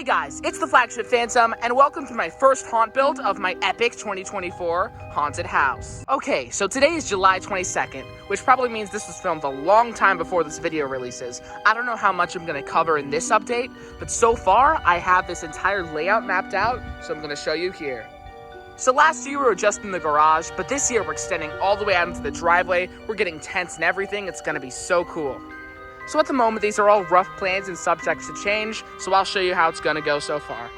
Hey guys, it's the Flagship Phantom, and welcome to my first haunt build of my epic 2024 haunted house. Okay, so today is July 22nd, which probably means this was filmed a long time before this video releases. I don't know how much I'm going to cover in this update, but so far I have this entire layout mapped out, so I'm going to show you here. So last year we were just in the garage, but this year we're extending all the way out into the driveway. We're getting tents and everything. It's going to be so cool. So at the moment, these are all rough plans and subjects to change, so I'll show you how it's going to go so far.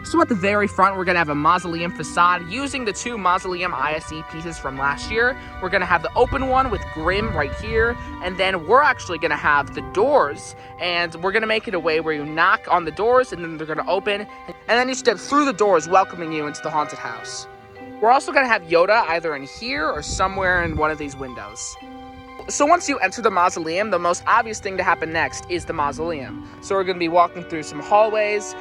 So at the very front, we're going to have a mausoleum facade using the two mausoleum ISE pieces from last year. We're going to have the open one with Grimm right here, and then we're actually going to have the doors, and we're going to make it a way where you knock on the doors, and then they're going to open, and then you step through the doors welcoming you into the haunted house. We're also going to have Yoda either in here or somewhere in one of these windows. So once you enter the mausoleum, the most obvious thing to happen next is the mausoleum. So we're going to be walking through some hallways.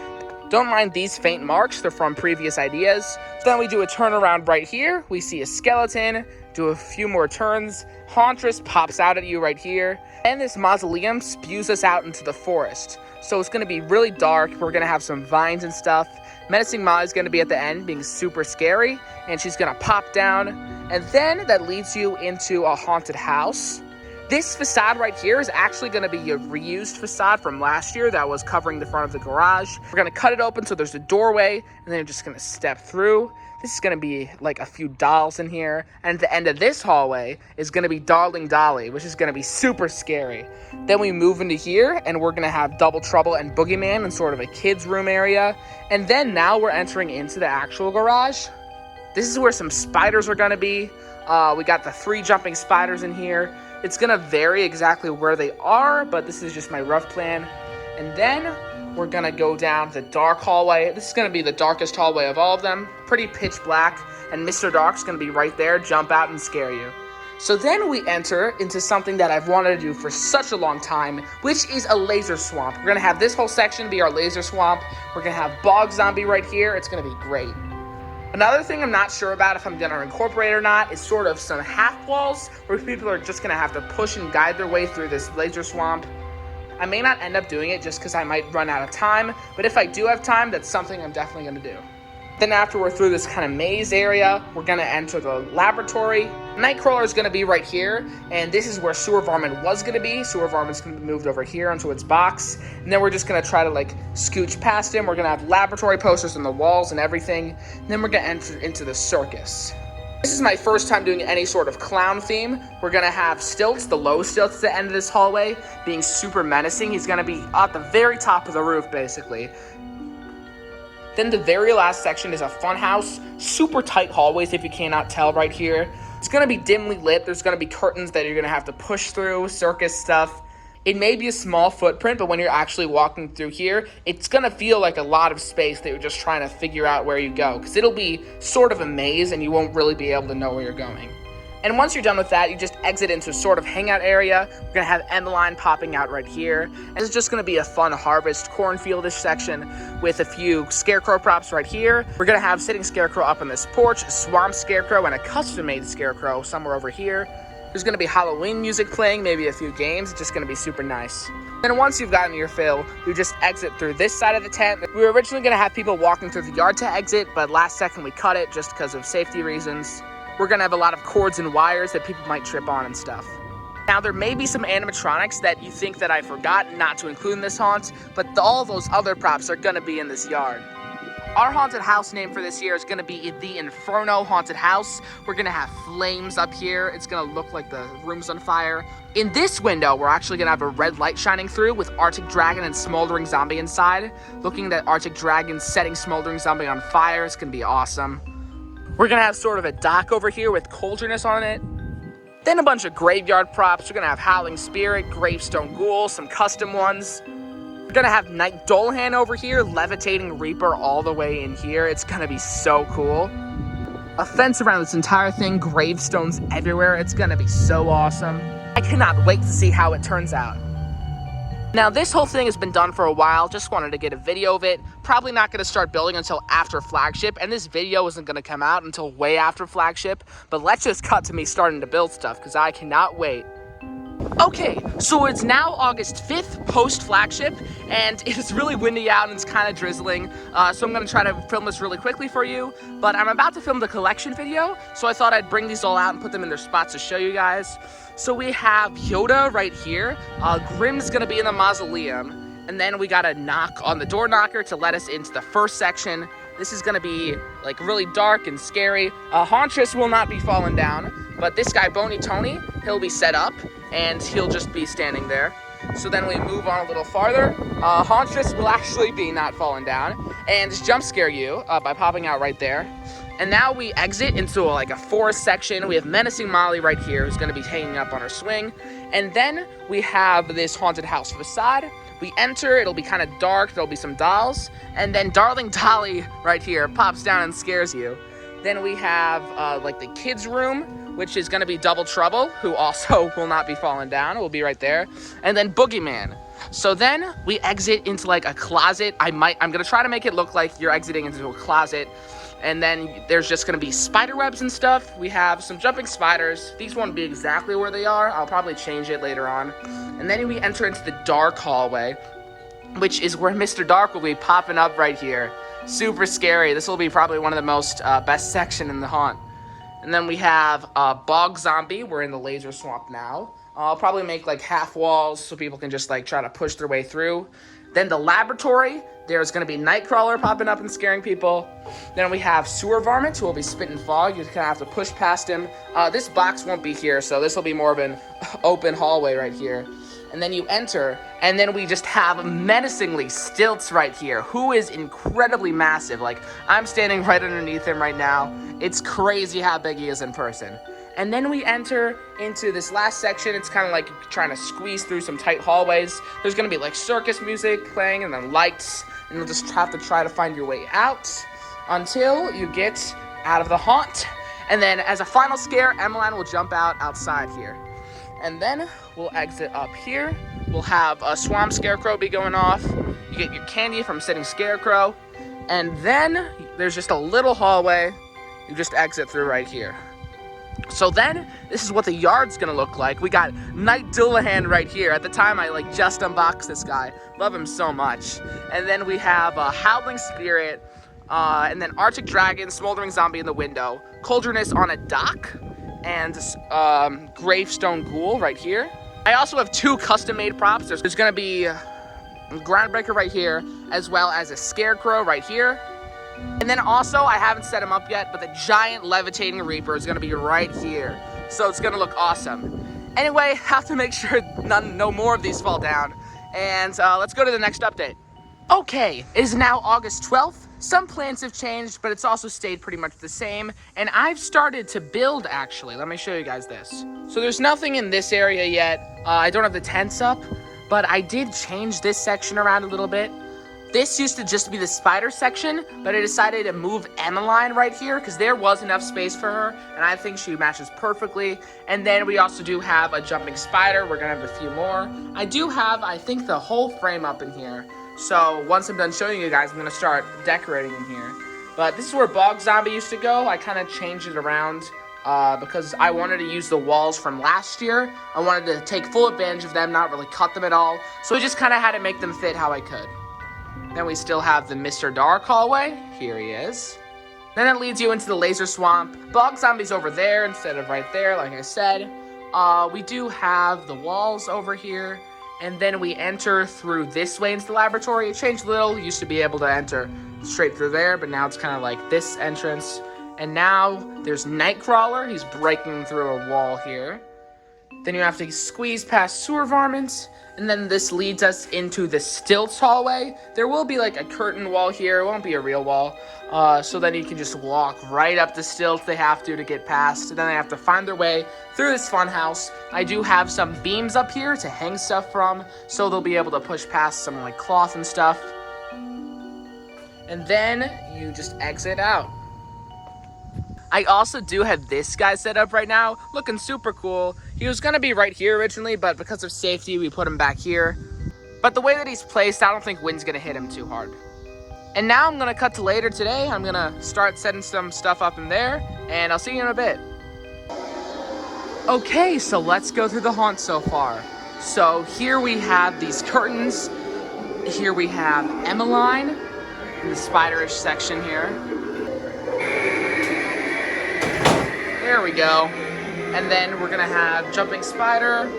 Don't mind these faint marks, they're from previous ideas. So then we do a turnaround right here. We see a skeleton, do a few more turns. Hauntress pops out at you right here. And this mausoleum spews us out into the forest. So it's going to be really dark. We're going to have some vines and stuff. Menacing Ma is going to be at the end, being super scary, and she's going to pop down, and then that leads you into a haunted house. This facade right here is actually going to be a reused facade from last year that was covering the front of the garage. We're going to cut it open so there's a doorway, and then you're just going to step through. This is going to be like a few dolls in here, and at the end of this hallway is going to be Darling Dolly, which is going to be super scary. Then we move into here, and we're going to have Double Trouble and Boogeyman in sort of a kid's room area, and then now we're entering into the actual garage. This is where some spiders are going to be. We got the 3 jumping spiders in here. It's going to vary exactly where they are, but this is just my rough plan. And then we're going to go down the dark hallway. This is going to be the darkest hallway of all of them. Pretty pitch black, and Mr. Dark's going to be right there, jump out and scare you. So then we enter into something that I've wanted to do for such a long time, which is a laser swamp. We're going to have this whole section be our laser swamp. We're going to have Bog Zombie right here. It's going to be great. Another thing I'm not sure about if I'm going to incorporate or not is sort of some half walls where people are just going to have to push and guide their way through this laser swamp. I may not end up doing it just because I might run out of time, but if I do have time, that's something I'm definitely going to do. Then after we're through this kind of maze area, we're going to enter the laboratory. Nightcrawler is going to be right here, and this is where Sewer Varmint was going to be. Sewer Varmint's going to be moved over here onto its box, and then we're just going to try to scooch past him. We're going to have laboratory posters on the walls and everything, and then we're going to enter into the circus. This is my first time doing any sort of clown theme. We're going to have stilts, the low stilts at the end of this hallway, being super menacing. He's going to be at the very top of the roof, basically. Then the very last section is a fun house, super tight hallways if you cannot tell right here. It's going to be dimly lit. There's going to be curtains that you're going to have to push through, circus stuff. It may be a small footprint, but when you're actually walking through here, it's going to feel like a lot of space that you're just trying to figure out where you go, because it'll be sort of a maze and you won't really be able to know where you're going. And once you're done with that, you just exit into a sort of hangout area. We're going to have Emmeline popping out right here. And it's just going to be a fun harvest cornfieldish section with a few scarecrow props right here. We're going to have sitting scarecrow up on this porch, a swamp scarecrow, and a custom-made scarecrow somewhere over here. There's going to be Halloween music playing, maybe a few games. It's just going to be super nice. Then once you've gotten your fill, you just exit through this side of the tent. We were originally going to have people walking through the yard to exit, but last second we cut it just because of safety reasons. We're going to have a lot of cords and wires that people might trip on and stuff. Now, there may be some animatronics that you think that I forgot not to include in this haunt, but all those other props are going to be in this yard. Our haunted house name for this year is going to be the Inferno Haunted House. We're going to have flames up here. It's going to look like the room's on fire. In this window, we're actually going to have a red light shining through with Arctic Dragon and Smoldering Zombie inside. Looking at Arctic Dragon setting Smoldering Zombie on fire, it's going to be awesome. We're going to have sort of a dock over here with Cauldroness on it. Then a bunch of graveyard props. We're going to have Howling Spirit, Gravestone Ghoul, some custom ones. We're going to have Night Dolhan over here, Levitating Reaper all the way in here. It's going to be so cool. A fence around this entire thing, gravestones everywhere. It's going to be so awesome. I cannot wait to see how it turns out. Now, this whole thing has been done for a while. Just wanted to get a video of it. Probably not going to start building until after Flagship, and this video isn't going to come out until way after Flagship. But let's just cut to me starting to build stuff, because I cannot wait. Okay, so it's now August 5th, post-Flagship, and it's really windy out and it's kind of drizzling, so I'm going to try to film this really quickly for you, but I'm about to film the collection video, so I thought I'd bring these all out and put them in their spots to show you guys. So we have Yoda right here, Grimm's going to be in the mausoleum, and then we got a knock on the door knocker to let us into the first section. This is going to be like really dark and scary. Hauntress will not be falling down, but this guy, Boney Tony, he'll be set up, and he'll just be standing there. So then we move on a little farther. Hauntress will actually be not falling down and just jump scare you by popping out right there. And now we exit into like a forest section. We have Menacing Molly right here, who's going to be hanging up on her swing. And then we have this haunted house facade. We enter, it'll be kind of dark, there'll be some dolls. And then Darling Dolly right here pops down and scares you. Then we have like the kids' room, which is going to be Double Trouble, who also will not be falling down. It will be right there. And then Boogeyman. So then we exit into like a closet. I'm going to try to make it look like you're exiting into a closet. And then there's just going to be spider webs and stuff. We have some jumping spiders. These won't be exactly where they are. I'll probably change it later on. And then we enter into the dark hallway, which is where Mr. Dark will be popping up right here. Super scary. This will be probably one of the most best section in the haunt. And then we have Bog Zombie. We're in the laser swamp now. I'll probably make like half walls so people can just like try to push their way through. Then the laboratory. There's going to be Nightcrawler popping up and scaring people. Then we have Sewer Varmint, who will be spitting fog. You're going to have to push past him. This box won't be here, so this will be more of an open hallway right here. And then you enter, and then we just have menacingly Stilts right here, who is incredibly massive. Like, I'm standing right underneath him right now. It's crazy how big he is in person. And then we enter into this last section. It's kind of like trying to squeeze through some tight hallways. There's going to be like circus music playing and then lights. And you'll just have to try to find your way out until you get out of the haunt. And then as a final scare, Emmeline will jump out outside here. And then we'll exit up here. We'll have a Swamp Scarecrow be going off. You get your candy from Sitting Scarecrow. And then there's just a little hallway. You just exit through right here. So then, this is what the yard's gonna look like. We got Knight Dillahan right here. At the time, I like just unboxed this guy. Love him so much. And then we have a Howling Spirit, and then Arctic Dragon, Smoldering Zombie in the window, Cauldroness on a dock, and Gravestone Ghoul right here. I also have two custom-made props. There's gonna be a Groundbreaker right here, as well as a Scarecrow right here. And then also, I haven't set him up yet, but the giant levitating Reaper is going to be right here. So it's going to look awesome. Anyway, have to make sure no more of these fall down. And let's go to the next update. Okay, it is now August 12th. Some plans have changed, but it's also stayed pretty much the same. And I've started to build, actually. Let me show you guys this. So there's nothing in this area yet. I don't have the tents up, but I did change this section around a little bit. This used to just be the spider section, but I decided to move Emmeline right here because there was enough space for her, and I think she matches perfectly. And then we also do have a jumping spider. We're going to have a few more. I do have, I think, the whole frame up in here. So once I'm done showing you guys, I'm going to start decorating in here. But this is where Bog Zombie used to go. I kind of changed it around because I wanted to use the walls from last year. I wanted to take full advantage of them, not really cut them at all. So I just kind of had to make them fit how I could. Then we still have the Mr. Dark hallway. Here he is. Then it leads you into the laser swamp. Bog Zombie's over there instead of right there, like I said. We do have the walls over here. And then we enter through this way into the laboratory. It changed a little. Used to be able to enter straight through there, but now it's kind of like this entrance. And now there's Nightcrawler. He's breaking through a wall here. Then you have to squeeze past Sewer Varmints. And then this leads us into the Stilts hallway. There will be like a curtain wall here. It won't be a real wall. So then you can just walk right up the stilts they have to get past. And then they have to find their way through this fun house. I do have some beams up here to hang stuff from. So they'll be able to push past some like cloth and stuff. And then you just exit out. I also do have this guy set up right now, looking super cool. He was going to be right here originally, but because of safety, we put him back here. But the way that he's placed, I don't think wind's going to hit him too hard. And now I'm going to cut to later today. I'm going to start setting some stuff up in there, and I'll see you in a bit. Okay, so let's go through the haunt so far. So here we have these curtains. Here we have Emmeline in the spiderish section here. There we go. And then we're gonna have Jumping Spider,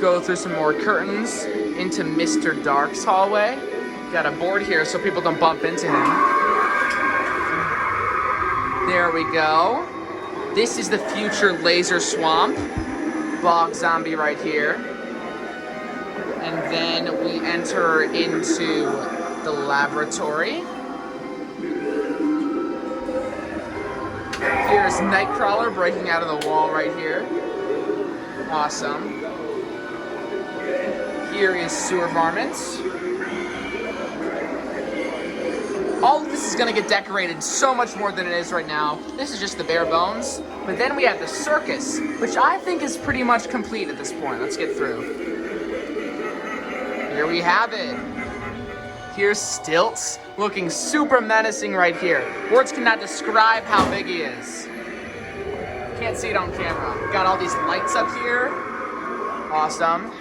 go through some more curtains into Mr. Dark's hallway. Got a board here so people don't bump into him. There we go. This is the future laser swamp. Bog zombie right here. And then we enter into the laboratory. Here's Nightcrawler breaking out of the wall right here. Awesome. Here is Sewer Varmints. All of this is gonna get decorated so much more than it is right now. This is just the bare bones. But then we have the circus, which I think is pretty much complete at this point. Let's get through. Here we have it. Here's Stilts, looking super menacing right here. Words cannot describe how big he is. Can't see it on camera. Got all these lights up here. Awesome.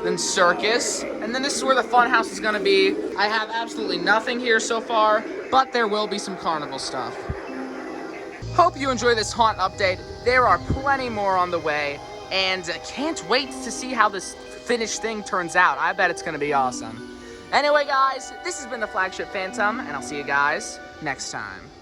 Then Circus, and then this is where the fun house is gonna be. I have absolutely nothing here so far, but there will be some carnival stuff. Hope you enjoy this haunt update. There are plenty more on the way, and can't wait to see how this finished thing turns out. I bet it's gonna be awesome. Anyway, guys, this has been the Flagship Phantom, and I'll see you guys next time.